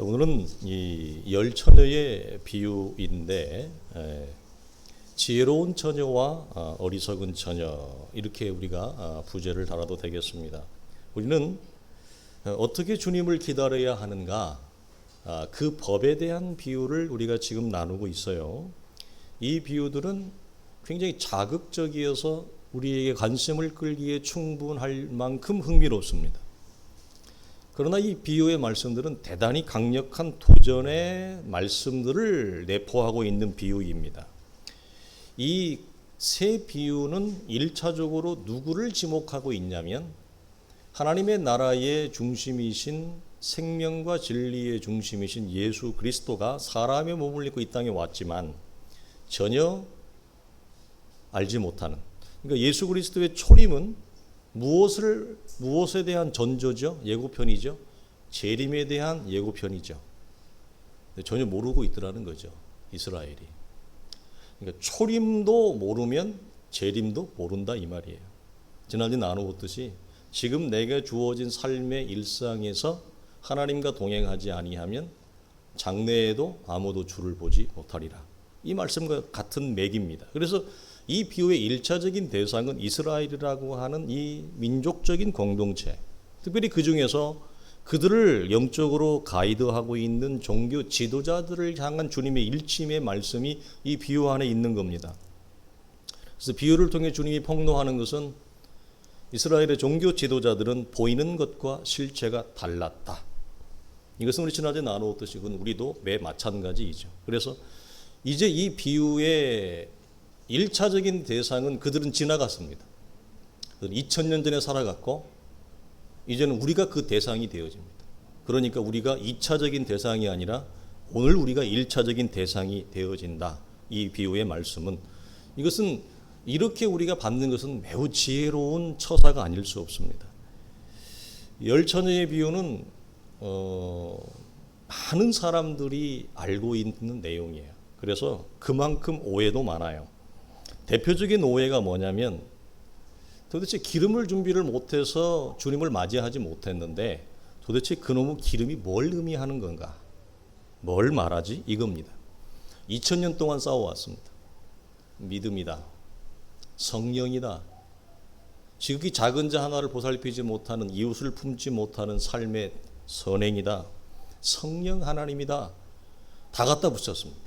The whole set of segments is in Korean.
오늘은 이 열 처녀의 비유인데 지혜로운 처녀와 어리석은 처녀 이렇게 우리가 부제를 달아도 되겠습니다. 우리는 어떻게 주님을 기다려야 하는가 그 법에 대한 비유를 우리가 지금 나누고 있어요. 이 비유들은 굉장히 자극적이어서 우리에게 관심을 끌기에 충분할 만큼 흥미롭습니다. 그러나 이 비유의 말씀들은 대단히 강력한 도전의 말씀들을 내포하고 있는 비유입니다. 이 세 비유는 1차적으로 누구를 지목하고 있냐면 하나님의 나라의 중심이신 생명과 진리의 중심이신 예수 그리스도가 사람의 몸을 입고 이 땅에 왔지만 전혀 알지 못하는, 그러니까 예수 그리스도의 초림은 무엇에 대한 전조죠? 예고편이죠. 재림에 대한 예고편이죠. 전혀 모르고 있더라는 거죠, 이스라엘이. 그러니까 초림도 모르면 재림도 모른다 이 말이에요. 지난주에 나누었듯이 지금 내게 주어진 삶의 일상에서 하나님과 동행하지 아니하면 장래에도 아무도 주를 보지 못하리라. 이 말씀과 같은 맥입니다. 그래서 이 비유의 1차적인 대상은 이스라엘이라고 하는 이 민족적인 공동체, 특별히 그 중에서 그들을 영적으로 가이드하고 있는 종교 지도자들을 향한 주님의 일침의 말씀이 이 비유 안에 있는 겁니다. 그래서 비유를 통해 주님이 폭로하는 것은 이스라엘의 종교 지도자들은 보이는 것과 실체가 달랐다. 이것은 우리 지난주에 나누었듯이 그건 우리도 매 마찬가지이죠. 그래서 이제 이 비유의 1차적인 대상은 그들은 지나갔습니다. 2000년 전에 살아갔고 이제는 우리가 그 대상이 되어집니다. 그러니까 우리가 2차적인 대상이 아니라 오늘 우리가 1차적인 대상이 되어진다. 이 비유의 말씀은, 이것은 이렇게 우리가 받는 것은 매우 지혜로운 처사가 아닐 수 없습니다. 열 처녀의 비유는 많은 사람들이 알고 있는 내용이에요. 그래서 그만큼 오해도 많아요. 대표적인 오해가 뭐냐면 도대체 기름을 준비를 못해서 주님을 맞이하지 못했는데 도대체 그놈의 기름이 뭘 의미하는 건가? 뭘 말하지? 이겁니다. 2000년 동안 싸워왔습니다. 믿음이다. 성령이다. 지극히 작은 자 하나를 보살피지 못하는, 이웃을 품지 못하는 삶의 선행이다. 성령 하나님이다. 다 갖다 붙였습니다.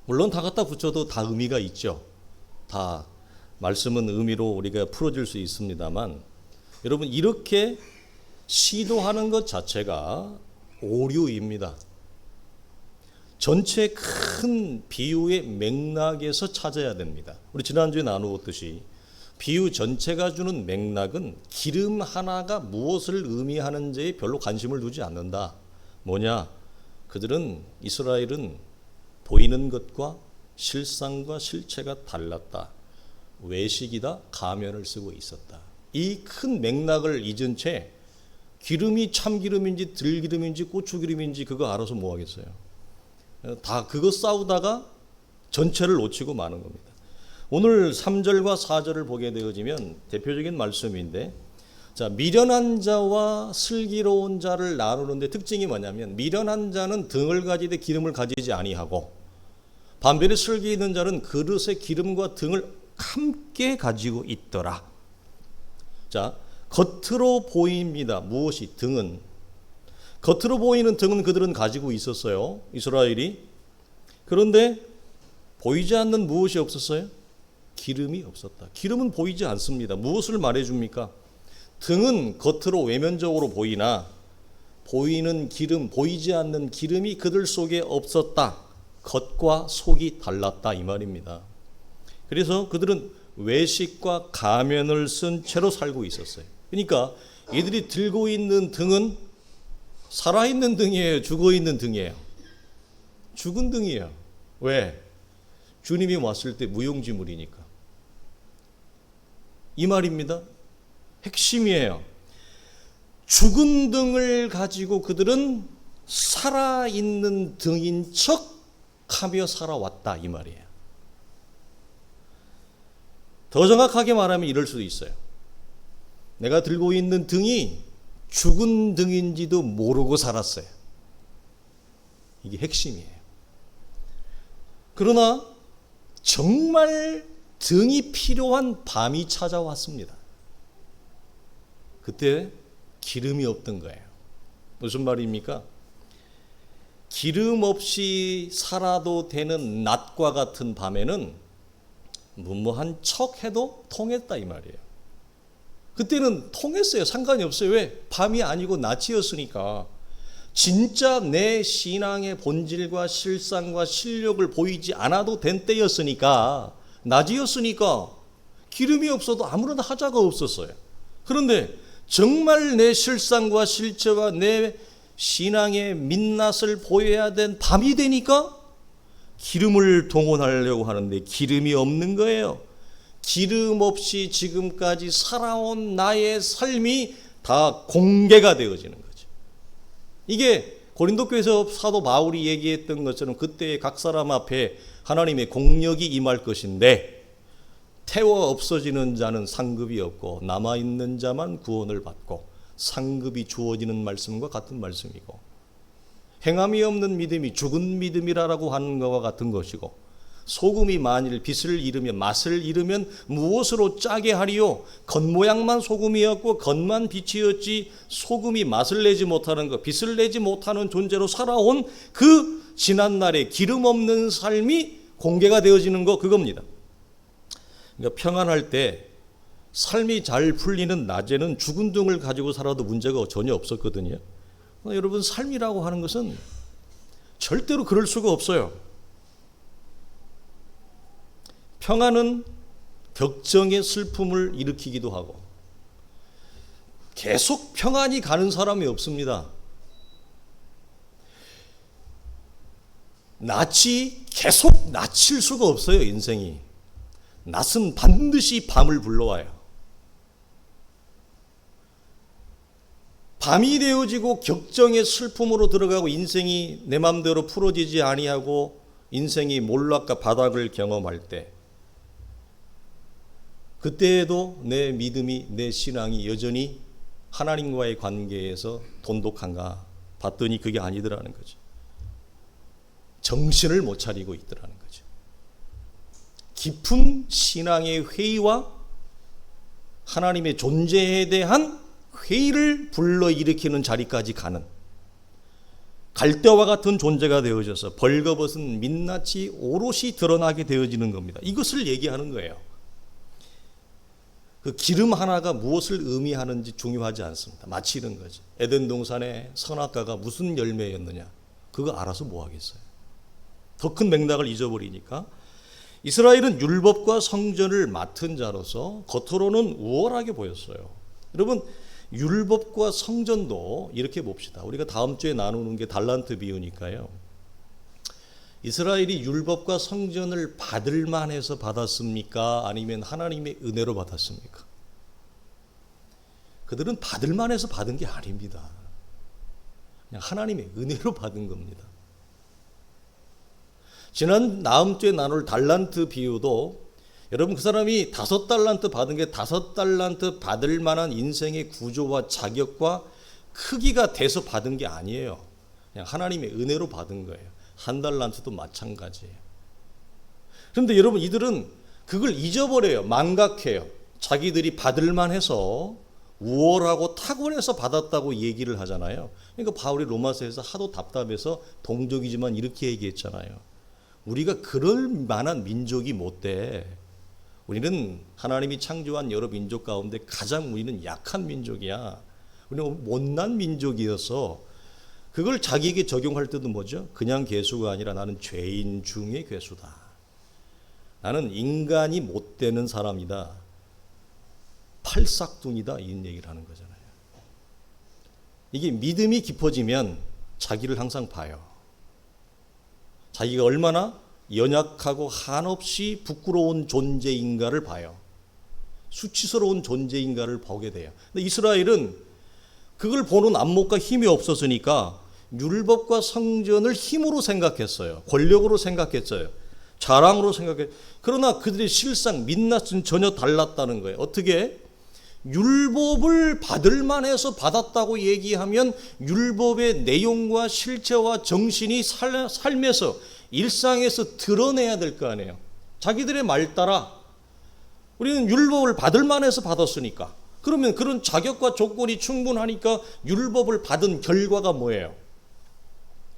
물론 다 갖다 붙여도 다 의미가 있죠. 다 말씀은 의미로 우리가 풀어질 수 있습니다만, 여러분 이렇게 시도하는 것 자체가 오류입니다. 전체 큰 비유의 맥락에서 찾아야 됩니다. 우리 지난주에 나누었듯이 비유 전체가 주는 맥락은 기름 하나가 무엇을 의미하는지에 별로 관심을 두지 않는다. 뭐냐? 이스라엘은 보이는 것과 실상과 실체가 달랐다. 외식이다. 가면을 쓰고 있었다. 이 큰 맥락을 잊은 채 기름이 참기름인지 들기름인지 고추기름인지 그거 알아서 뭐 하겠어요. 다 그거 싸우다가 전체를 놓치고 마는 겁니다. 오늘 3절과 4절을 보게 되어지면 대표적인 말씀인데, 자, 미련한 자와 슬기로운 자를 나누는데 특징이 뭐냐면 미련한 자는 등을 가지되 기름을 가지지 아니하고 반면에 슬기 있는 자는 그릇에 기름과 등을 함께 가지고 있더라. 자, 겉으로 보입니다. 무엇이? 등은. 겉으로 보이는 등은 그들은 가지고 있었어요. 이스라엘이. 그런데 보이지 않는 무엇이 없었어요? 기름이 없었다. 기름은 보이지 않습니다. 무엇을 말해줍니까? 등은 겉으로 외면적으로 보이나 보이는 기름, 보이지 않는 기름이 그들 속에 없었다. 겉과 속이 달랐다 이 말입니다. 그래서 그들은 외식과 가면을 쓴 채로 살고 있었어요. 그러니까 이들이 들고 있는 등은 살아있는 등이에요? 죽어있는 등이에요? 죽은 등이에요. 왜? 주님이 왔을 때 무용지물이니까. 이 말입니다. 핵심이에요. 죽은 등을 가지고 그들은 살아있는 등인 척 하며 살아왔다 이 말이에요. 더 정확하게 말하면 이럴 수도 있어요. 내가 들고 있는 등이 죽은 등인지도 모르고 살았어요. 이게 핵심이에요. 그러나 정말 등이 필요한 밤이 찾아왔습니다. 그때 기름이 없던 거예요. 무슨 말입니까? 기름 없이 살아도 되는 낮과 같은 밤에는 무모한 척 해도 통했다 이 말이에요. 그때는 통했어요. 상관이 없어요. 왜? 밤이 아니고 낮이었으니까. 진짜 내 신앙의 본질과 실상과 실력을 보이지 않아도 된 때였으니까, 낮이었으니까 기름이 없어도 아무런 하자가 없었어요. 그런데 정말 내 실상과 실체와 내 신앙의 민낯을 보여야 된 밤이 되니까 기름을 동원하려고 하는데 기름이 없는 거예요. 기름 없이 지금까지 살아온 나의 삶이 다 공개가 되어지는 거죠. 이게 고린도 교회에서 사도 바울이 얘기했던 것처럼 그때의 각 사람 앞에 하나님의 공력이 임할 것인데 태워 없어지는 자는 상급이 없고 남아있는 자만 구원을 받고, 상급이 주어지는 말씀과 같은 말씀이고, 행함이 없는 믿음이 죽은 믿음이라고 하는 것과 같은 것이고, 소금이 만일 빛을 잃으면 맛을 잃으면 무엇으로 짜게 하리요? 겉모양만 소금이었고 겉만 빛이었지 소금이 맛을 내지 못하는 것, 빛을 내지 못하는 존재로 살아온 그 지난날의 기름 없는 삶이 공개가 되어지는 거, 그겁니다. 그러니까 평안할 때 삶이 잘 풀리는 낮에는 죽은 등을 가지고 살아도 문제가 전혀 없었거든요. 여러분, 삶이라고 하는 것은 절대로 그럴 수가 없어요. 평안은 격정의 슬픔을 일으키기도 하고, 계속 평안이 가는 사람이 없습니다. 낯이 계속 낯일 수가 없어요. 인생이 낯은 반드시 밤을 불러와요. 밤이 되어지고 격정의 슬픔으로 들어가고 인생이 내 마음대로 풀어지지 아니하고 인생이 몰락과 바닥을 경험할 때, 그때에도 내 믿음이, 내 신앙이 여전히 하나님과의 관계에서 돈독한가 봤더니 그게 아니더라는 거죠. 정신을 못 차리고 있더라는 거죠. 깊은 신앙의 회의와 하나님의 존재에 대한 회의를 불러일으키는 자리까지 가는 갈대와 같은 존재가 되어져서 벌거벗은 민낯이 오롯이 드러나게 되어지는 겁니다. 이것을 얘기하는 거예요. 그 기름 하나가 무엇을 의미하는지 중요하지 않습니다. 마치 이런 거죠. 에덴 동산의 선악과가 무슨 열매였느냐, 그거 알아서 뭐 하겠어요. 더 큰 맥락을 잊어버리니까. 이스라엘은 율법과 성전을 맡은 자로서 겉으로는 우월하게 보였어요. 여러분, 율법과 성전도 이렇게 봅시다. 우리가 다음 주에 나누는 게 달란트 비유니까요. 이스라엘이 율법과 성전을 받을 만해서 받았습니까? 아니면 하나님의 은혜로 받았습니까? 그들은 받을 만해서 받은 게 아닙니다. 그냥 하나님의 은혜로 받은 겁니다. 다음 주에 나눌 달란트 비유도 여러분, 그 사람이 5달란트 받은 게 5달란트 받을 만한 인생의 구조와 자격과 크기가 돼서 받은 게 아니에요. 그냥 하나님의 은혜로 받은 거예요. 1달란트도 마찬가지예요. 그런데 여러분, 이들은 그걸 잊어버려요. 망각해요. 자기들이 받을 만해서 우월하고 탁월해서 받았다고 얘기를 하잖아요. 그러니까 바울이 로마서에서 하도 답답해서 동족이지만 이렇게 얘기했잖아요. 우리가 그럴 만한 민족이 못 돼. 우리는 하나님이 창조한 여러 민족 가운데 가장 우리는 약한 민족이야. 우리는 못난 민족이어서 그걸 자기에게 적용할 때도 뭐죠? 그냥 괴수가 아니라 나는 죄인 중의 괴수다. 나는 인간이 못 되는 사람이다. 팔싹둥이다. 이런 얘기를 하는 거잖아요. 이게 믿음이 깊어지면 자기를 항상 봐요. 자기가 얼마나 연약하고 한없이 부끄러운 존재인가를 봐요. 수치스러운 존재인가를 보게 돼요. 근데 이스라엘은 그걸 보는 안목과 힘이 없었으니까 율법과 성전을 힘으로 생각했어요. 권력으로 생각했어요. 자랑으로 생각했어요. 그러나 그들의 실상 민낯은 전혀 달랐다는 거예요. 어떻게? 율법을 받을 만해서 받았다고 얘기하면 율법의 내용과 실체와 정신이 삶에서 일상에서 드러내야 될 거 아니에요. 자기들의 말 따라 우리는 율법을 받을 만해서 받았으니까, 그러면 그런 자격과 조건이 충분하니까 율법을 받은 결과가 뭐예요?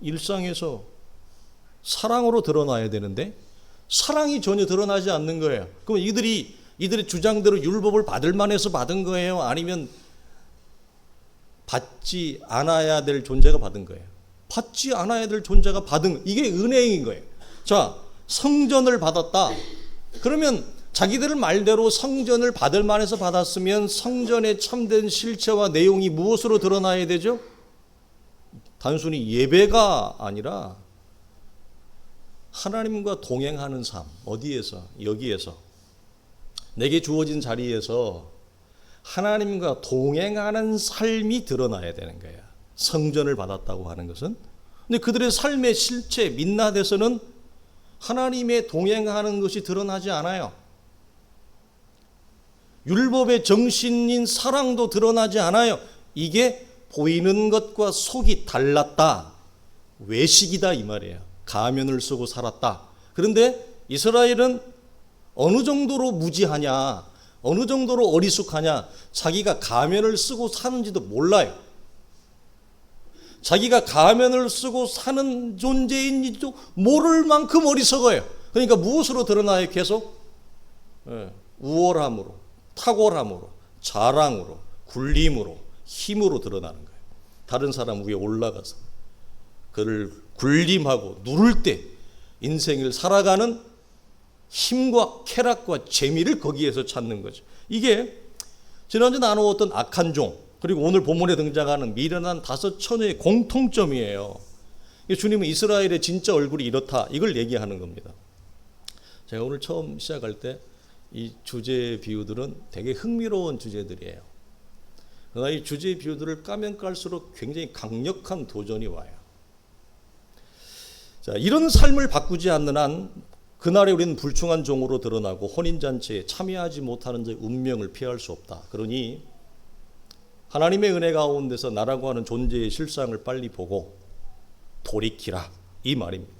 일상에서 사랑으로 드러나야 되는데 사랑이 전혀 드러나지 않는 거예요. 그럼 이들의 주장대로 율법을 받을 만해서 받은 거예요? 아니면 받지 않아야 될 존재가 받은 거예요? 받지 않아야 될 존재가 받은, 이게 은혜인 거예요. 자, 성전을 받았다. 그러면 자기들 말대로 성전을 받을 만해서 받았으면 성전의 참된 실체와 내용이 무엇으로 드러나야 되죠? 단순히 예배가 아니라 하나님과 동행하는 삶. 어디에서? 여기에서. 내게 주어진 자리에서 하나님과 동행하는 삶이 드러나야 되는 거야. 성전을 받았다고 하는 것은. 근데 그들의 삶의 실체, 민낯에서는 하나님의 동행하는 것이 드러나지 않아요. 율법의 정신인 사랑도 드러나지 않아요. 이게 보이는 것과 속이 달랐다. 외식이다 이 말이에요. 가면을 쓰고 살았다. 그런데 이스라엘은 어느 정도로 무지하냐, 어느 정도로 어리숙하냐, 자기가 가면을 쓰고 사는지도 몰라요. 자기가 가면을 쓰고 사는 존재인지도 모를 만큼 어리석어요. 그러니까 무엇으로 드러나요? 계속 우월함으로, 탁월함으로, 자랑으로, 굴림으로, 힘으로 드러나는 거예요. 다른 사람 위에 올라가서 그를 굴림하고 누를 때 인생을 살아가는 힘과 쾌락과 재미를 거기에서 찾는 거죠. 이게 지난주 나누었던 악한 종, 그리고 오늘 본문에 등장하는 미련한 5 처녀의 공통점이에요. 주님은 이스라엘의 진짜 얼굴이 이렇다, 이걸 얘기하는 겁니다. 제가 오늘 처음 시작할 때 이 주제 비유들은 되게 흥미로운 주제들이에요. 그러나 이 주제 비유들을 까면 깔수록 굉장히 강력한 도전이 와요. 자, 이런 삶을 바꾸지 않는 한 그날에 우리는 불충한 종으로 드러나고 혼인잔치에 참여하지 못하는 자의 운명을 피할 수 없다. 그러니 하나님의 은혜 가운데서 나라고 하는 존재의 실상을 빨리 보고 돌이키라, 이 말입니다.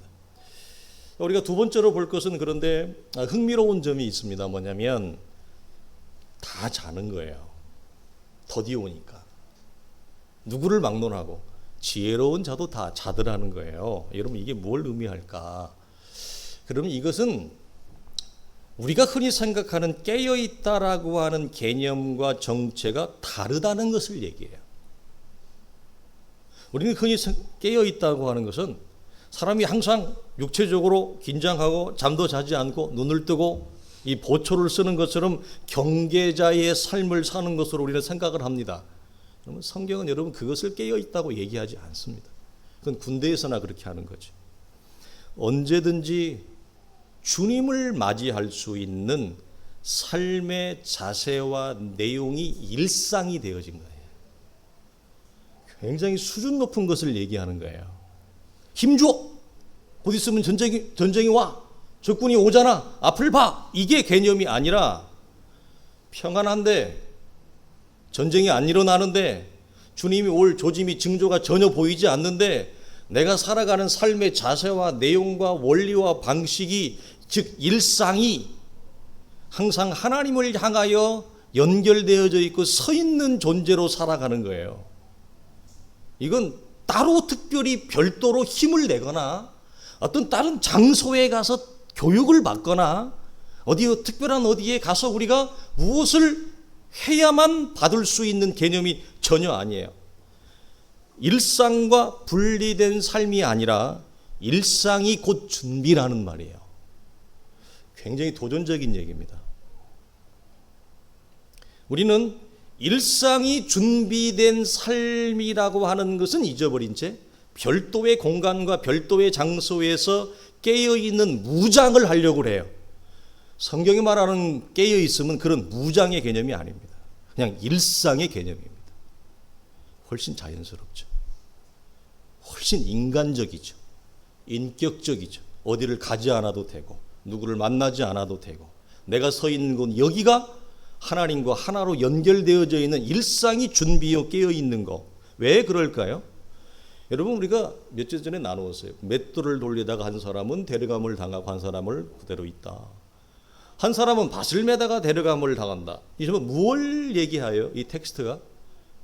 우리가 두 번째로 볼 것은, 그런데 흥미로운 점이 있습니다. 뭐냐면 다 자는 거예요. 더디 오니까. 누구를 막론하고 지혜로운 자도 다 자더라는 거예요. 여러분, 이게 뭘 의미할까? 그러면 이것은 우리가 흔히 생각하는 깨어있다라고 하는 개념과 정체가 다르다는 것을 얘기해요. 우리는 흔히 깨어있다고 하는 것은 사람이 항상 육체적으로 긴장하고 잠도 자지 않고 눈을 뜨고 이 보초를 쓰는 것처럼 경계자의 삶을 사는 것으로 우리는 생각을 합니다. 그러면 성경은 여러분 그것을 깨어있다고 얘기하지 않습니다. 그건 군대에서나 그렇게 하는 거죠. 언제든지 주님을 맞이할 수 있는 삶의 자세와 내용이 일상이 되어진 거예요. 굉장히 수준 높은 것을 얘기하는 거예요. 힘줘! 곧 있으면 전쟁이 와! 적군이 오잖아! 앞을 봐! 이게 개념이 아니라 평안한데, 전쟁이 안 일어나는데, 주님이 올 조짐이 징조가 전혀 보이지 않는데, 내가 살아가는 삶의 자세와 내용과 원리와 방식이, 즉 일상이 항상 하나님을 향하여 연결되어져 있고 서 있는 존재로 살아가는 거예요. 이건 따로 특별히 별도로 힘을 내거나 어떤 다른 장소에 가서 교육을 받거나 특별한 어디에 가서 우리가 무엇을 해야만 받을 수 있는 개념이 전혀 아니에요. 일상과 분리된 삶이 아니라 일상이 곧 준비라는 말이에요. 굉장히 도전적인 얘기입니다. 우리는 일상이 준비된 삶이라고 하는 것은 잊어버린 채 별도의 공간과 별도의 장소에서 깨어있는 무장을 하려고 해요. 성경이 말하는 깨어있음은 그런 무장의 개념이 아닙니다. 그냥 일상의 개념입니다. 훨씬 자연스럽죠. 훨씬 인간적이죠. 인격적이죠. 어디를 가지 않아도 되고 누구를 만나지 않아도 되고 내가 서 있는 곳 여기가 하나님과 하나로 연결되어져 있는 일상이 준비되어 깨어 있는 거. 왜 그럴까요? 여러분, 우리가 몇 주 전에 나누었어요. 맷돌을 돌리다가 한 사람은 데려감을 당하고 한 사람은 그대로 있다. 한 사람은 밭을 매다가 데려감을 당한다. 이 점은 무엇을 얘기하여? 이 텍스트가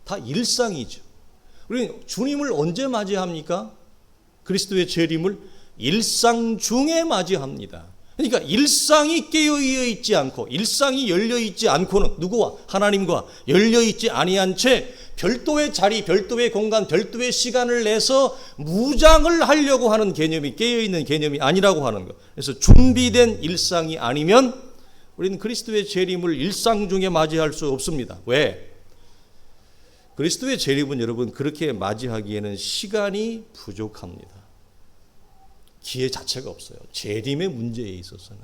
다 일상이죠. 우리 주님을 언제 맞이합니까? 그리스도의 재림을 일상 중에 맞이합니다. 그러니까 일상이 깨어있어 있지 않고 일상이 열려 있지 않고는 누구와? 하나님과 열려 있지 아니한 채 별도의 자리, 별도의 공간, 별도의 시간을 내서 무장을 하려고 하는 개념이 깨어있는 개념이 아니라고 하는 것. 그래서 준비된 일상이 아니면 우리는 그리스도의 재림을 일상 중에 맞이할 수 없습니다. 왜? 그리스도의 재림은 여러분 그렇게 맞이하기에는 시간이 부족합니다. 기회 자체가 없어요. 재림의 문제에 있어서는.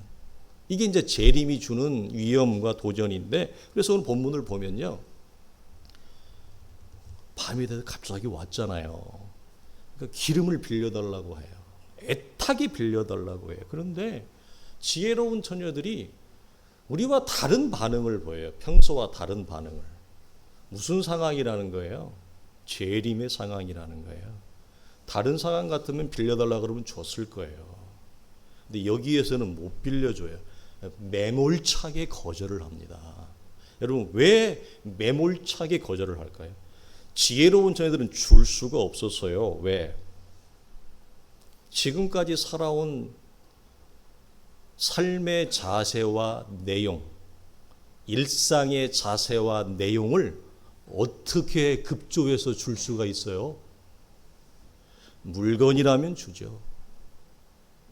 이게 이제 재림이 주는 위험과 도전인데, 그래서 오늘 본문을 보면요. 밤이 돼서 갑자기 왔잖아요. 그러니까 기름을 빌려달라고 해요. 애타게 빌려달라고 해요. 그런데 지혜로운 처녀들이 우리와 다른 반응을 보여요. 평소와 다른 반응을. 무슨 상황이라는 거예요? 재림의 상황이라는 거예요. 다른 상황 같으면 빌려달라 그러면 줬을 거예요. 근데 여기에서는 못 빌려줘요. 매몰차게 거절을 합니다. 여러분, 왜 매몰차게 거절을 할까요? 지혜로운 자녀들은 줄 수가 없었어요. 왜? 지금까지 살아온 삶의 자세와 내용, 일상의 자세와 내용을 어떻게 급조해서 줄 수가 있어요? 물건이라면 주죠.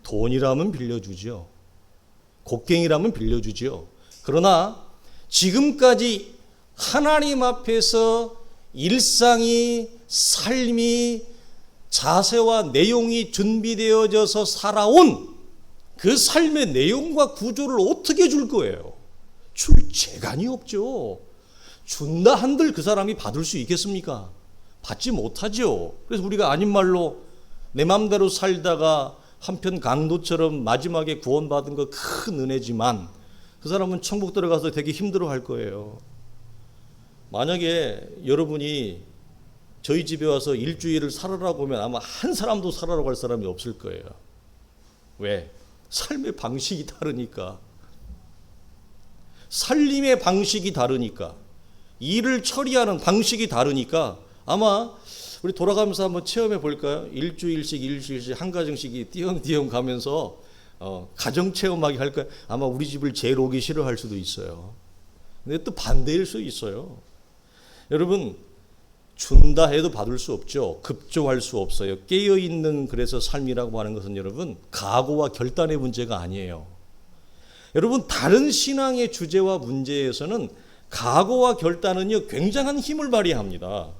돈이라면 빌려주죠. 곡괭이라면 빌려주죠. 그러나 지금까지 하나님 앞에서 일상이, 삶이, 자세와 내용이 준비되어져서 살아온 그 삶의 내용과 구조를 어떻게 줄 거예요? 줄 재간이 없죠. 준다 한들 그 사람이 받을 수 있겠습니까? 받지 못하죠. 그래서 우리가 아닌 말로 내 맘대로 살다가 한편 강도처럼 마지막에 구원받은 거 큰 은혜지만 그 사람은 천국 들어가서 되게 힘들어할 거예요. 만약에 여러분이 저희 집에 와서 일주일을 살아라고 하면 아마 한 사람도 살아라고 할 사람이 없을 거예요. 왜? 삶의 방식이 다르니까. 살림의 방식이 다르니까. 일을 처리하는 방식이 다르니까 아마 우리 돌아가면서 한번 체험해 볼까요? 일주일씩 한 가정씩이 띄엄띄엄 가면서 가정 체험하게 할까요? 아마 우리 집을 제일 오기 싫어할 수도 있어요. 근데 또 반대일 수 있어요. 여러분, 준다 해도 받을 수 없죠. 급조할 수 없어요. 깨어있는 그래서 삶이라고 하는 것은 여러분 각오와 결단의 문제가 아니에요. 여러분, 다른 신앙의 주제와 문제에서는 각오와 결단은요 굉장한 힘을 발휘합니다.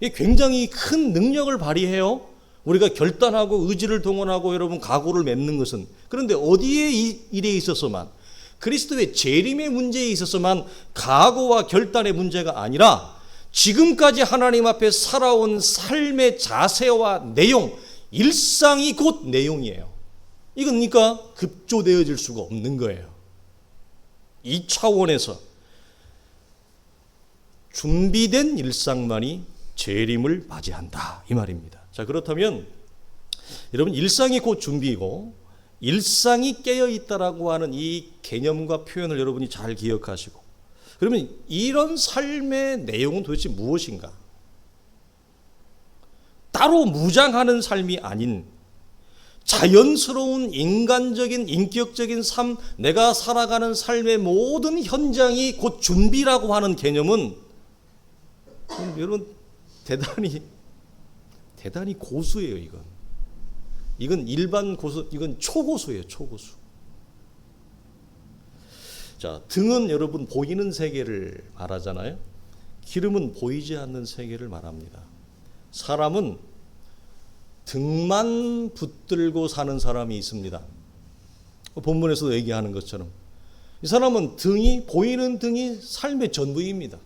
이게 굉장히 큰 능력을 발휘해요. 우리가 결단하고 의지를 동원하고 여러분 각오를 맺는 것은. 그런데 어디에 이 일에 있어서만, 그리스도의 재림의 문제에 있어서만 각오와 결단의 문제가 아니라 지금까지 하나님 앞에 살아온 삶의 자세와 내용, 일상이 곧 내용이에요. 이건 그러니까 급조되어질 수가 없는 거예요. 이 차원에서 준비된 일상만이 재림을 맞이한다 이 말입니다. 자, 그렇다면 여러분, 일상이 곧 준비이고 일상이 깨어있다라고 하는 이 개념과 표현을 여러분이 잘 기억하시고, 그러면 이런 삶의 내용은 도대체 무엇인가? 따로 무장하는 삶이 아닌 자연스러운 인간적인 인격적인 삶, 내가 살아가는 삶의 모든 현장이 곧 준비라고 하는 개념은 여러분 대단히 고수예요. 이건 일반 고수, 이건 초고수예요. 초고수. 자, 등은 여러분 보이는 세계를 말하잖아요. 기름은 보이지 않는 세계를 말합니다. 사람은 등만 붙들고 사는 사람이 있습니다. 본문에서도 얘기하는 것처럼 이 사람은 보이는 등이 삶의 전부입니다.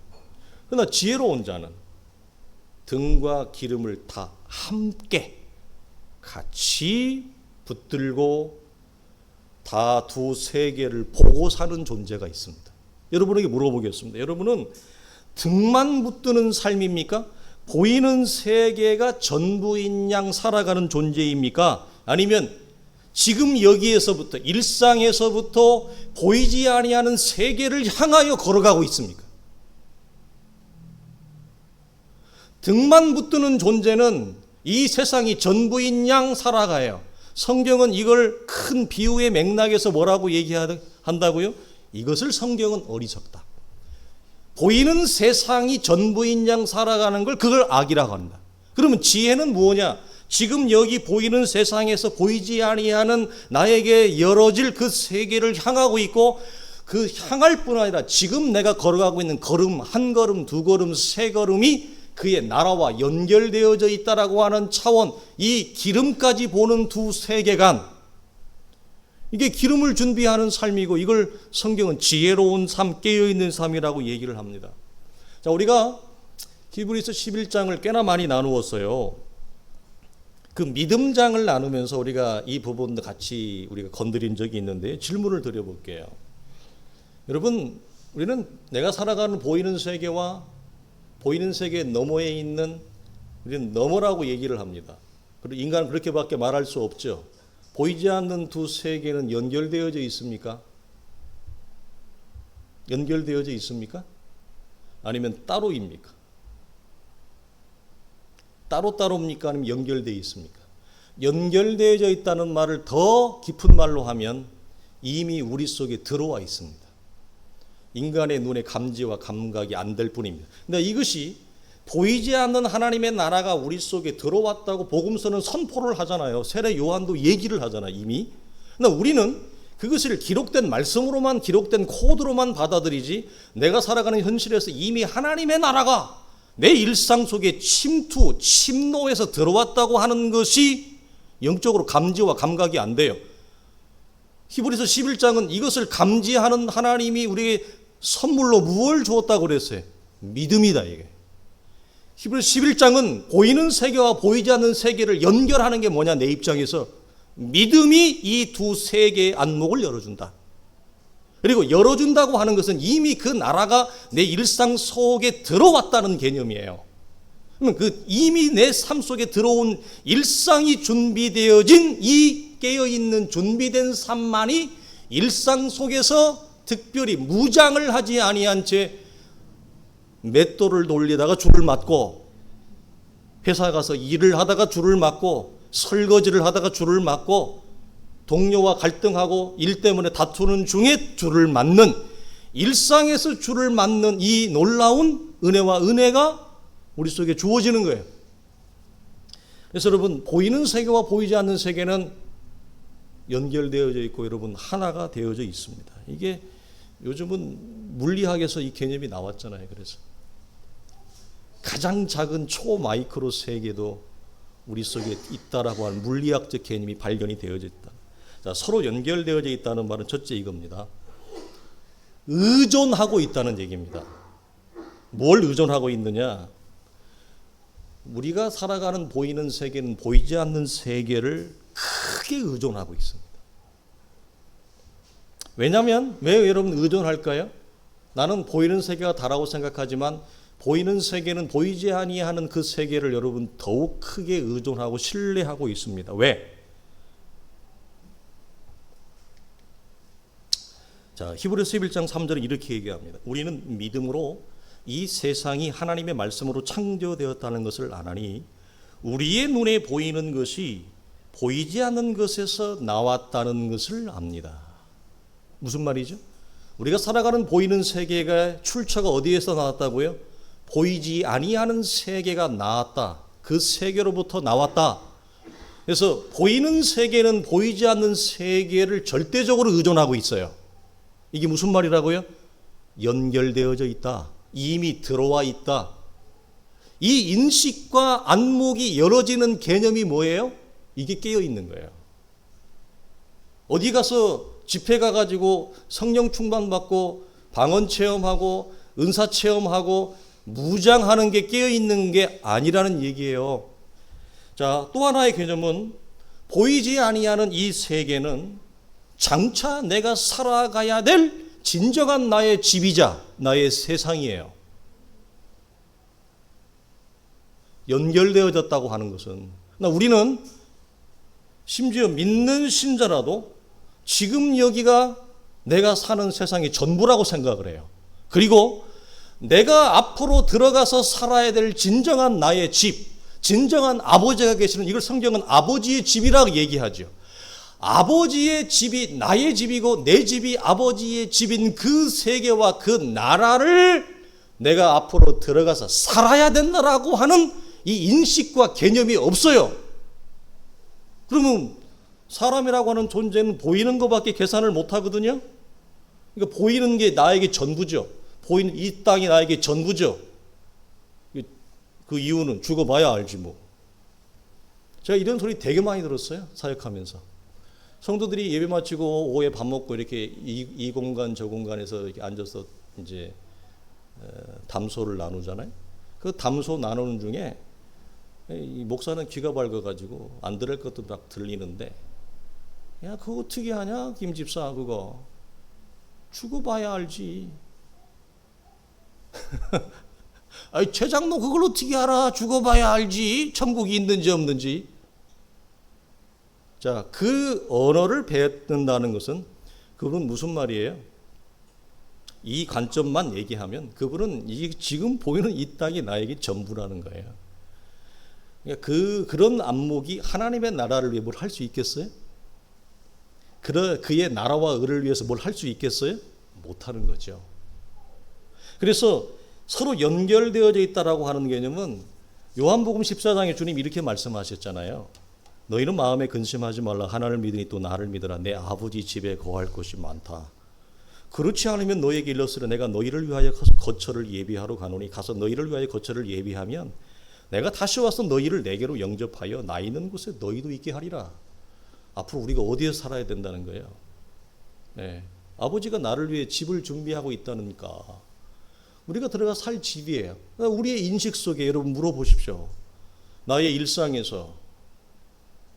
그러나 지혜로운 자는 등과 기름을 다 함께 같이 붙들고 다 두 세계를 보고 사는 존재가 있습니다. 여러분에게 물어보겠습니다. 여러분은 등만 붙드는 삶입니까? 보이는 세계가 전부인 양 살아가는 존재입니까? 아니면 지금 여기에서부터 일상에서부터 보이지 아니하는 세계를 향하여 걸어가고 있습니까? 등만 붙드는 존재는 이 세상이 전부인 양 살아가요. 성경은 이걸 큰 비유의 맥락에서 뭐라고 얘기한다고요? 이것을 성경은 어리석다. 보이는 세상이 전부인 양 살아가는 걸 그걸 악이라고 한다. 그러면 지혜는 뭐냐? 지금 여기 보이는 세상에서 보이지 아니하는 나에게 열어질 그 세계를 향하고 있고, 그 향할 뿐 아니라 지금 내가 걸어가고 있는 걸음, 한 걸음, 두 걸음, 세 걸음이 그의 나라와 연결되어져 있다라고 하는 차원, 이 기름까지 보는 두 세계관, 이게 기름을 준비하는 삶이고, 이걸 성경은 지혜로운 삶, 깨어있는 삶이라고 얘기를 합니다. 자, 우리가 히브리서 11장을 꽤나 많이 나누었어요. 그 믿음장을 나누면서 우리가 이 부분도 같이 우리가 건드린 적이 있는데, 질문을 드려볼게요. 여러분, 우리는 내가 살아가는 보이는 세계와 보이는 세계 너머에 있는, 우리는 너머라고 얘기를 합니다. 그리고 인간은 그렇게밖에 말할 수 없죠. 보이지 않는 두 세계는 연결되어져 있습니까? 연결되어져 있습니까? 아니면 따로입니까? 따로따로입니까? 아니면 연결되어 있습니까? 연결되어져 있다는 말을 더 깊은 말로 하면 이미 우리 속에 들어와 있습니다. 인간의 눈의 감지와 감각이 안 될 뿐입니다. 근데 이것이 보이지 않는 하나님의 나라가 우리 속에 들어왔다고 복음서는 선포를 하잖아요. 세례 요한도 얘기를 하잖아요, 이미. 근데 우리는 그것을 기록된 말씀으로만, 기록된 코드로만 받아들이지, 내가 살아가는 현실에서 이미 하나님의 나라가 내 일상 속에 침노해서 들어왔다고 하는 것이 영적으로 감지와 감각이 안 돼요. 히브리서 11장은 이것을 감지하는 하나님이 우리에게 선물로 무엇을 주었다고 그랬어요? 믿음이다, 이게. 히브리서 11장은 보이는 세계와 보이지 않는 세계를 연결하는 게 뭐냐, 내 입장에서 믿음이 이 두 세계의 안목을 열어준다. 그리고 열어준다고 하는 것은 이미 그 나라가 내 일상 속에 들어왔다는 개념이에요. 그러면 그 이미 내 삶 속에 들어온 일상이 준비되어진 이 깨어있는 준비된 삶만이 일상 속에서 특별히 무장을 하지 아니한 채 맷돌을 돌리다가 줄을 맞고, 회사 가서 일을 하다가 줄을 맞고, 설거지를 하다가 줄을 맞고, 동료와 갈등하고 일 때문에 다투는 중에 줄을 맞는, 일상에서 줄을 맞는 이 놀라운 은혜와 은혜가 우리 속에 주어지는 거예요. 그래서 여러분, 보이는 세계와 보이지 않는 세계는 연결되어져 있고 여러분 하나가 되어져 있습니다. 이게 요즘은 물리학에서 이 개념이 나왔잖아요. 그래서 가장 작은 초마이크로 세계도 우리 속에 있다라고 하는 물리학적 개념이 발견이 되어져 있다. 자, 서로 연결되어져 있다는 말은 첫째 이겁니다. 의존하고 있다는 얘기입니다. 뭘 의존하고 있느냐? 우리가 살아가는 보이는 세계는 보이지 않는 세계를 크게 의존하고 있습니다. 왜냐하면 왜 여러분 의존할까요? 나는 보이는 세계가 다라고 생각하지만 보이는 세계는 보이지 아니하는 그 세계를 여러분 더욱 크게 의존하고 신뢰하고 있습니다. 왜? 자, 히브리서 11장 3절은 이렇게 얘기합니다. 우리는 믿음으로 이 세상이 하나님의 말씀으로 창조되었다는 것을 아나니 우리의 눈에 보이는 것이 보이지 않는 것에서 나왔다는 것을 압니다. 무슨 말이죠? 우리가 살아가는 보이는 세계가 출처가 어디에서 나왔다고요? 보이지 아니하는 세계가 나왔다. 그 세계로부터 나왔다. 그래서 보이는 세계는 보이지 않는 세계를 절대적으로 의존하고 있어요. 이게 무슨 말이라고요? 연결되어져 있다. 이미 들어와 있다. 이 인식과 안목이 열어지는 개념이 뭐예요? 이게 깨어 있는 거예요. 어디 가서 집회 가가지고 성령 충만받고 방언 체험하고 은사 체험하고 무장하는 게 깨어 있는 게 아니라는 얘기예요. 자, 또 하나의 개념은 보이지 아니하는 이 세계는 장차 내가 살아가야 될 진정한 나의 집이자 나의 세상이에요. 연결되어졌다고 하는 것은, 우리는 심지어 믿는 신자라도 지금 여기가 내가 사는 세상이 전부라고 생각을 해요. 그리고 내가 앞으로 들어가서 살아야 될 진정한 나의 집, 진정한 아버지가 계시는, 이걸 성경은 아버지의 집이라고 얘기하죠. 아버지의 집이 나의 집이고 내 집이 아버지의 집인 그 세계와 그 나라를 내가 앞으로 들어가서 살아야 된다라고 하는 이 인식과 개념이 없어요. 그러면 사람이라고 하는 존재는 보이는 것밖에 계산을 못 하거든요. 그러니까 보이는 게 나에게 전부죠. 보이는 이 땅이 나에게 전부죠. 그 이유는 죽어봐야 알지 뭐. 제가 이런 소리 되게 많이 들었어요, 사역하면서. 성도들이 예배 마치고 오후에 밥 먹고 이렇게 이 공간 저 공간에서 이렇게 앉아서 이제 담소를 나누잖아요. 그 담소 나누는 중에 이 목사는 귀가 밝아가지고 안 들을 것도 막 들리는데, 야 그거 어떻게 하냐 김 집사, 그거 죽어봐야 알지. 아니 최 장로 그걸 어떻게 알아? 죽어봐야 알지 천국이 있는지 없는지. 자, 그 언어를 배운다는 것은 그분은 무슨 말이에요? 이 관점만 얘기하면 그분은 지금 보이는 이 땅이 나에게 전부라는 거예요. 그러니까 그런 안목이 하나님의 나라를 위해 뭘 할 수 있겠어요? 그의 나라와 의를 위해서 뭘 할 수 있겠어요? 못하는 거죠. 그래서 서로 연결되어져 있다라고 하는 개념은 요한복음 14장에 주님 이렇게 말씀하셨잖아요. 너희는 마음에 근심하지 말라. 하나님을 믿으니 또 나를 믿으라. 내 아버지 집에 거할 곳이 많다. 그렇지 않으면 너희에게 일렀으려 내가 너희를 위하여 거처를 예비하러 가노니 가서 너희를 위하여 거처를 예비하면 내가 다시 와서 너희를 내게로 영접하여 나 있는 곳에 너희도 있게 하리라. 앞으로 우리가 어디에 살아야 된다는 거예요? 네. 아버지가 나를 위해 집을 준비하고 있다니까 우리가 들어가 살 집이에요. 우리의 인식 속에 여러분 물어보십시오. 나의 일상에서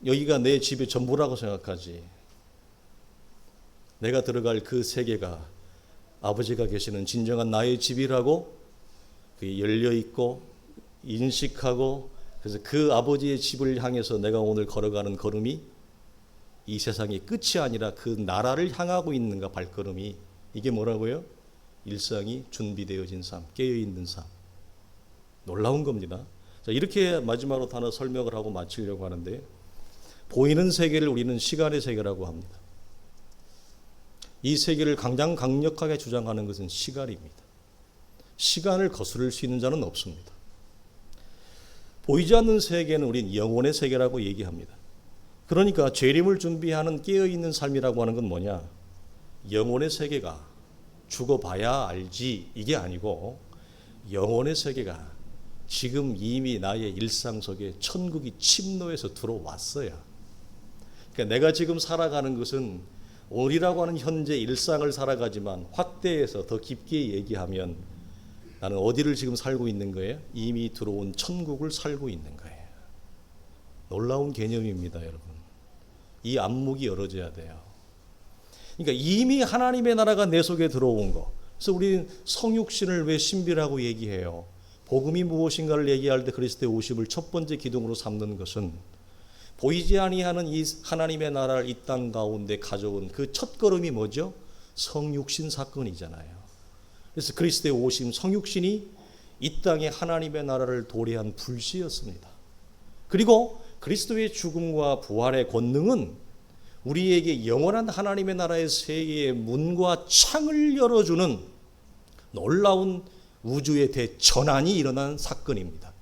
여기가 내 집의 전부라고 생각하지. 내가 들어갈 그 세계가 아버지가 계시는 진정한 나의 집이라고 그게 열려있고 인식하고, 그래서 그 아버지의 집을 향해서 내가 오늘 걸어가는 걸음이 이 세상의 끝이 아니라 그 나라를 향하고 있는가, 발걸음이. 이게 뭐라고요? 일상이 준비되어진 삶, 깨어있는 삶. 놀라운 겁니다. 자, 이렇게 마지막으로 하나 설명을 하고 마치려고 하는데, 보이는 세계를 우리는 시간의 세계라고 합니다. 이 세계를 가장 강력하게 주장하는 것은 시간입니다. 시간을 거스를 수 있는 자는 없습니다. 보이지 않는 세계는 우린 영혼의 세계라고 얘기합니다. 그러니까 재림을 준비하는 깨어있는 삶이라고 하는 건 뭐냐? 영혼의 세계가 죽어봐야 알지 이게 아니고, 영혼의 세계가 지금 이미 나의 일상 속에 천국이 침노해서 들어왔어요. 그러니까 내가 지금 살아가는 것은 오늘이라고 하는 현재 일상을 살아가지만 확대해서 더 깊게 얘기하면 나는 어디를 지금 살고 있는 거예요? 이미 들어온 천국을 살고 있는 거예요. 놀라운 개념입니다, 여러분. 이 안목이 열어져야 돼요. 그러니까 이미 하나님의 나라가 내 속에 들어온 거. 그래서 우리는 성육신을 왜 신비라고 얘기해요? 복음이 무엇인가를 얘기할 때 그리스도의 오심을 첫 번째 기둥으로 삼는 것은 보이지 아니하는 이 하나님의 나라를 이 땅 가운데 가져온 그 첫걸음이 뭐죠? 성육신 사건이잖아요. 그래서 그리스도의 오심, 성육신이 이 땅에 하나님의 나라를 도래한 불씨였습니다. 그리고 그리스도의 죽음과 부활의 권능은 우리에게 영원한 하나님의 나라의 세계의 문과 창을 열어주는 놀라운 우주의 대전환이 일어난 사건입니다.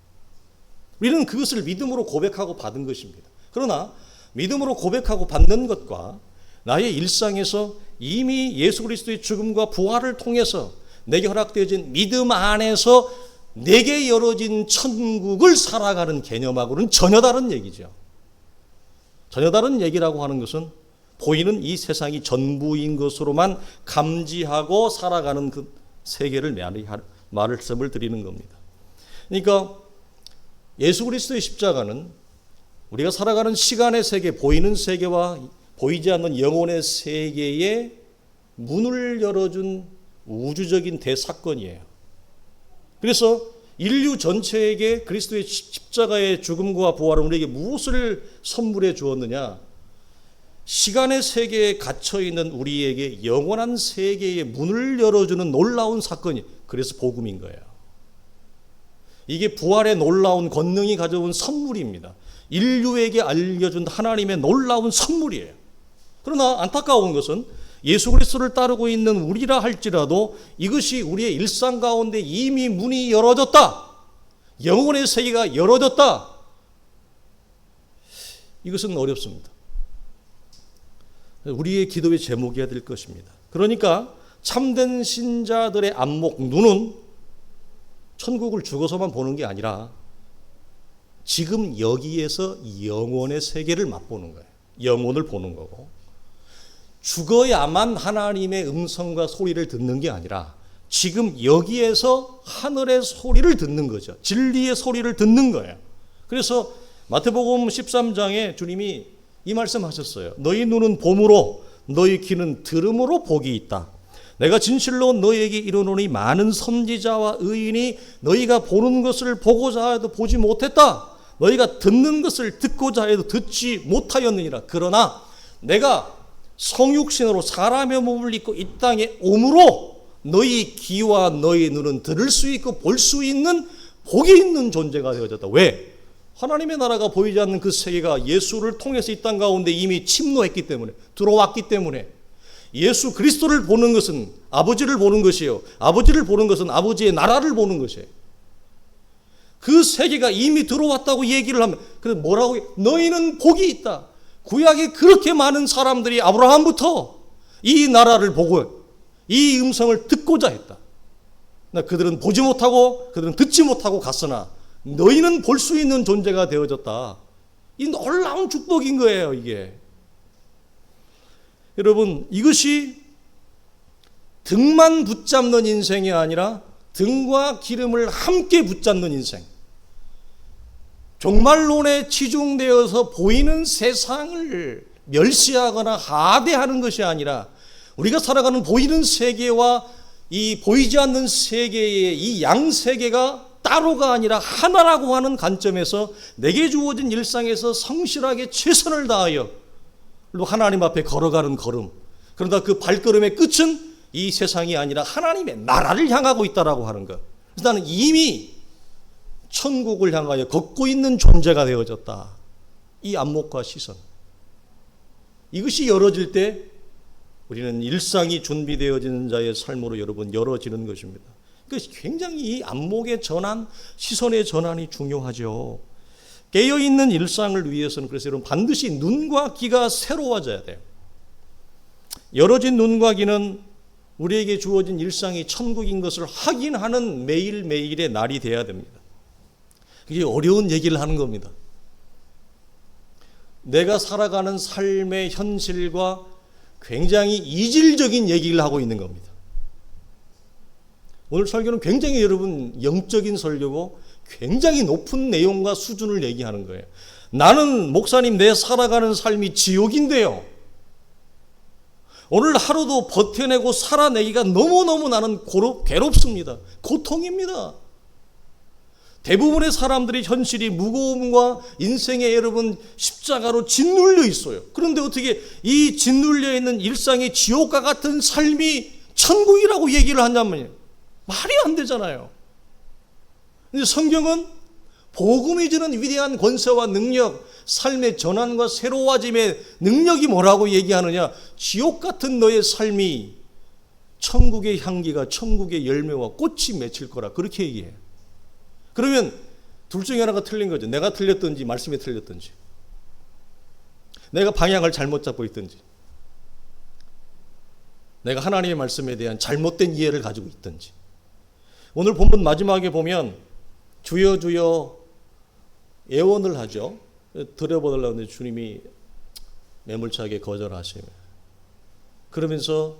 우리는 그것을 믿음으로 고백하고 받은 것입니다. 그러나 믿음으로 고백하고 받는 것과 나의 일상에서 이미 예수 그리스도의 죽음과 부활을 통해서 내게 허락되어진 믿음 안에서 내게 열어진 천국을 살아가는 개념하고는 전혀 다른 얘기죠. 전혀 다른 얘기라고 하는 것은 보이는 이 세상이 전부인 것으로만 감지하고 살아가는 그 세계를 말씀을 드리는 겁니다. 그러니까 예수 그리스도의 십자가는 우리가 살아가는 시간의 세계, 보이는 세계와 보이지 않는 영혼의 세계의 문을 열어준 우주적인 대사건이에요. 그래서 인류 전체에게 그리스도의 십자가의 죽음과 부활은 우리에게 무엇을 선물해 주었느냐? 시간의 세계에 갇혀있는 우리에게 영원한 세계의 문을 열어주는 놀라운 사건이, 그래서 복음인 거예요. 이게 부활의 놀라운 권능이 가져온 선물입니다. 인류에게 알려준 하나님의 놀라운 선물이에요. 그러나 안타까운 것은 예수 그리스도를 따르고 있는 우리라 할지라도 이것이 우리의 일상 가운데 이미 문이 열어졌다. 영혼의 세계가 열어졌다. 이것은 어렵습니다. 우리의 기도의 제목이어야 될 것입니다. 그러니까 참된 신자들의 안목, 눈은 천국을 죽어서만 보는 게 아니라 지금 여기에서 영혼의 세계를 맛보는 거예요. 영혼을 보는 거고, 죽어야만 하나님의 음성과 소리를 듣는 게 아니라 지금 여기에서 하늘의 소리를 듣는 거죠. 진리의 소리를 듣는 거예요. 그래서 마태복음 13장에 주님이 이 말씀하셨어요. 너희 눈은 봄으로 너희 귀는 들음으로 복이 있다. 내가 진실로 너희에게 이르노니 많은 선지자와 의인이 너희가 보는 것을 보고자 해도 보지 못했다. 너희가 듣는 것을 듣고자 해도 듣지 못하였느니라. 그러나 내가 성육신으로 사람의 몸을 입고 이 땅에 오므로 너희 귀와 너희 눈은 들을 수 있고 볼 수 있는 복이 있는 존재가 되어졌다. 왜? 하나님의 나라가 보이지 않는 그 세계가 예수를 통해서 이 땅 가운데 이미 침노했기 때문에, 들어왔기 때문에, 예수 그리스도를 보는 것은 아버지를 보는 것이요, 아버지를 보는 것은 아버지의 나라를 보는 것이에요. 그 세계가 이미 들어왔다고 얘기를 하면, 그래서 뭐라고? 너희는 복이 있다. 구약에 그렇게 많은 사람들이 아브라함부터 이 나라를 보고 이 음성을 듣고자 했다. 그들은 보지 못하고 그들은 듣지 못하고 갔으나 너희는 볼 수 있는 존재가 되어졌다. 이 놀라운 축복인 거예요, 이게. 여러분, 이것이 등만 붙잡는 인생이 아니라 등과 기름을 함께 붙잡는 인생. 종말론에 치중되어서 보이는 세상을 멸시하거나 하대하는 것이 아니라 우리가 살아가는 보이는 세계와 이 보이지 않는 세계의 이 양세계가 따로가 아니라 하나라고 하는 관점에서 내게 주어진 일상에서 성실하게 최선을 다하여 하나님 앞에 걸어가는 걸음. 그러다 그 발걸음의 끝은 이 세상이 아니라 하나님의 나라를 향하고 있다라고 하는 것. 그래서 나는 이미 천국을 향하여 걷고 있는 존재가 되어졌다. 이 안목과 시선. 이것이 열어질 때 우리는 일상이 준비되어지는 자의 삶으로 여러분 열어지는 것입니다. 그래서 굉장히 이 안목의 전환, 시선의 전환이 중요하죠. 깨어있는 일상을 위해서는 그래서 여러분 반드시 눈과 귀가 새로워져야 돼요. 열어진 눈과 귀는 우리에게 주어진 일상이 천국인 것을 확인하는 매일매일의 날이 되어야 됩니다. 이게 어려운 얘기를 하는 겁니다. 내가 살아가는 삶의 현실과 굉장히 이질적인 얘기를 하고 있는 겁니다. 오늘 설교는 굉장히 여러분 영적인 설교고 굉장히 높은 내용과 수준을 얘기하는 거예요. 나는 목사님 내 살아가는 삶이 지옥인데요. 오늘 하루도 버텨내고 살아내기가 너무너무 나는 괴롭습니다. 고통입니다. 대부분의 사람들이 현실이 무거움과 인생에 여러분 십자가로 짓눌려 있어요. 그런데 어떻게 이 짓눌려 있는 일상의 지옥과 같은 삶이 천국이라고 얘기를 하냐면요. 말이 안 되잖아요. 근데 성경은 복음이 주는 위대한 권세와 능력, 삶의 전환과 새로워짐의 능력이 뭐라고 얘기하느냐? 지옥 같은 너의 삶이 천국의 향기가 천국의 열매와 꽃이 맺힐 거라 그렇게 얘기해요. 그러면 둘 중에 하나가 틀린 거죠. 내가 틀렸든지 말씀이 틀렸든지, 내가 방향을 잘못 잡고 있든지, 내가 하나님의 말씀에 대한 잘못된 이해를 가지고 있든지. 오늘 본문 마지막에 보면 주여 주여 애원을 하죠. 드려보려는데 주님이 매몰차게 거절하시며, 그러면서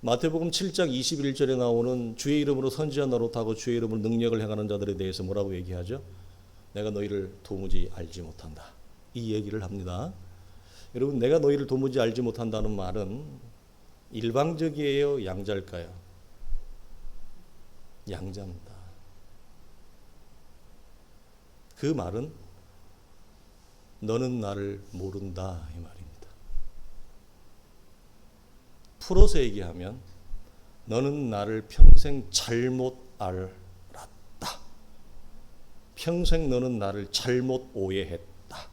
마태복음 7장 21절에 나오는 주의 이름으로 선지한 노릇하고 주의 이름으로 능력을 행하는 자들에 대해서 뭐라고 얘기하죠? 내가 너희를 도무지 알지 못한다. 이 얘기를 합니다. 여러분, 내가 너희를 도무지 알지 못한다는 말은 일방적이에요? 양자일까요? 양자입니다. 그 말은 너는 나를 모른다 이 말입니다. 풀어서 얘기하면 너는 나를 평생 잘못 알았다. 평생 너는 나를 잘못 오해했다.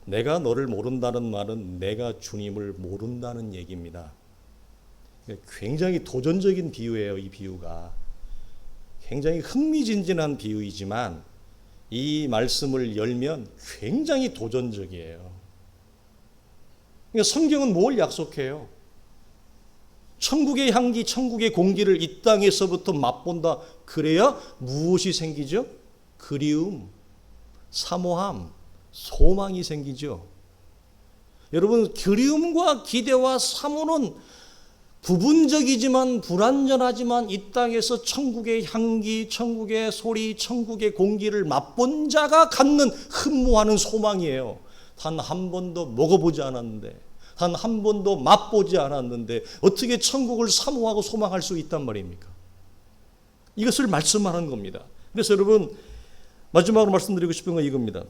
내가 너를 모른다는 말은 내가 주님을 모른다는 얘기입니다. 굉장히 도전적인 비유예요. 이 비유가 굉장히 흥미진진한 비유이지만 이 말씀을 열면 굉장히 도전적이에요. 그러니까 성경은 뭘 약속해요? 천국의 향기, 천국의 공기를 이 땅에서부터 맛본다. 그래야 무엇이 생기죠? 그리움, 사모함, 소망이 생기죠. 여러분, 그리움과 기대와 사모는 부분적이지만 불완전하지만 이 땅에서 천국의 향기, 천국의 소리, 천국의 공기를 맛본 자가 갖는 흠모하는 소망이에요. 단 한 번도 먹어보지 않았는데, 단 한 번도 맛보지 않았는데 어떻게 천국을 사모하고 소망할 수 있단 말입니까? 이것을 말씀하는 겁니다. 그래서 여러분, 마지막으로 말씀드리고 싶은 건 이겁니다.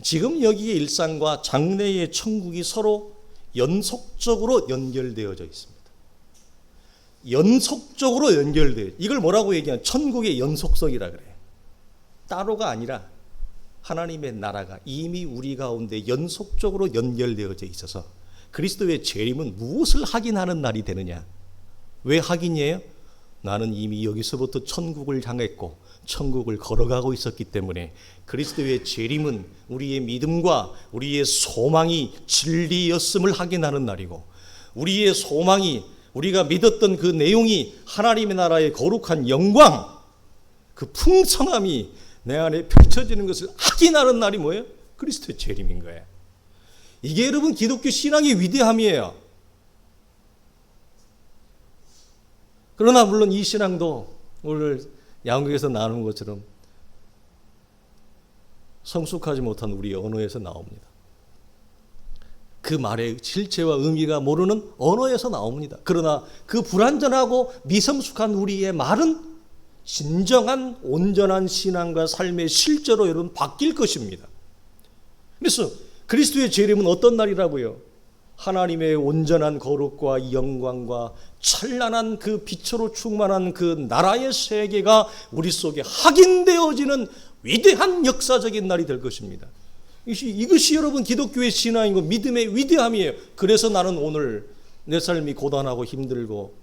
지금 여기에 일상과 장래의 천국이 서로 연속적으로 연결되어져 있습니다. 연속적으로 연결돼요. 이걸 뭐라고 얘기하냐? 천국의 연속성이라 그래요. 따로가 아니라 하나님의 나라가 이미 우리 가운데 연속적으로 연결되어져 있어서 그리스도의 재림은 무엇을 확인하는 날이 되느냐? 왜 확인이에요? 나는 이미 여기서부터 천국을 향했고 천국을 걸어가고 있었기 때문에 그리스도의 재림은 우리의 믿음과 우리의 소망이 진리였음을 확인하는 날이고, 우리의 소망이, 우리가 믿었던 그 내용이 하나님의 나라의 거룩한 영광, 그 풍성함이 내 안에 펼쳐지는 것을 확인하는 날이 뭐예요? 그리스도의 재림인 거예요. 이게 여러분 기독교 신앙의 위대함이에요. 그러나 물론 이 신앙도 오늘 양국에서 나누는 것처럼 성숙하지 못한 우리 언어에서 나옵니다. 그 말의 실체와 의미가 모르는 언어에서 나옵니다. 그러나 그 불완전하고 미성숙한 우리의 말은 진정한 온전한 신앙과 삶의 실제로 여러분 바뀔 것입니다. 그래서 그리스도의 재림은 어떤 날이라고요? 하나님의 온전한 거룩과 영광과 찬란한 그 빛으로 충만한 그 나라의 세계가 우리 속에 확인되어지는 위대한 역사적인 날이 될 것입니다. 이것이 여러분 기독교의 신앙이고 믿음의 위대함이에요. 그래서 나는 오늘 내 삶이 고단하고 힘들고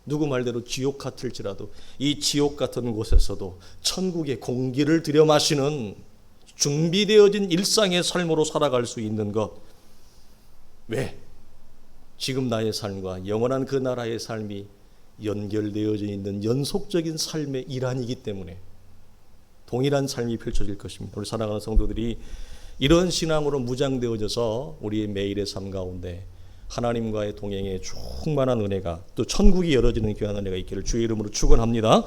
누구 말대로 지옥 같을지라도 이 지옥 같은 곳에서도 천국의 공기를 들여 마시는 준비되어진 일상의 삶으로 살아갈 수 있는 것. 왜? 지금 나의 삶과 영원한 그 나라의 삶이 연결되어져 있는 연속적인 삶의 일환이기 때문에 동일한 삶이 펼쳐질 것입니다. 우리 사랑하는 성도들이 이런 신앙으로 무장되어져서 우리의 매일의 삶 가운데 하나님과의 동행에 충만한 은혜가, 또 천국이 열어지는 귀한 은혜가 있기를 주의 이름으로 축원합니다.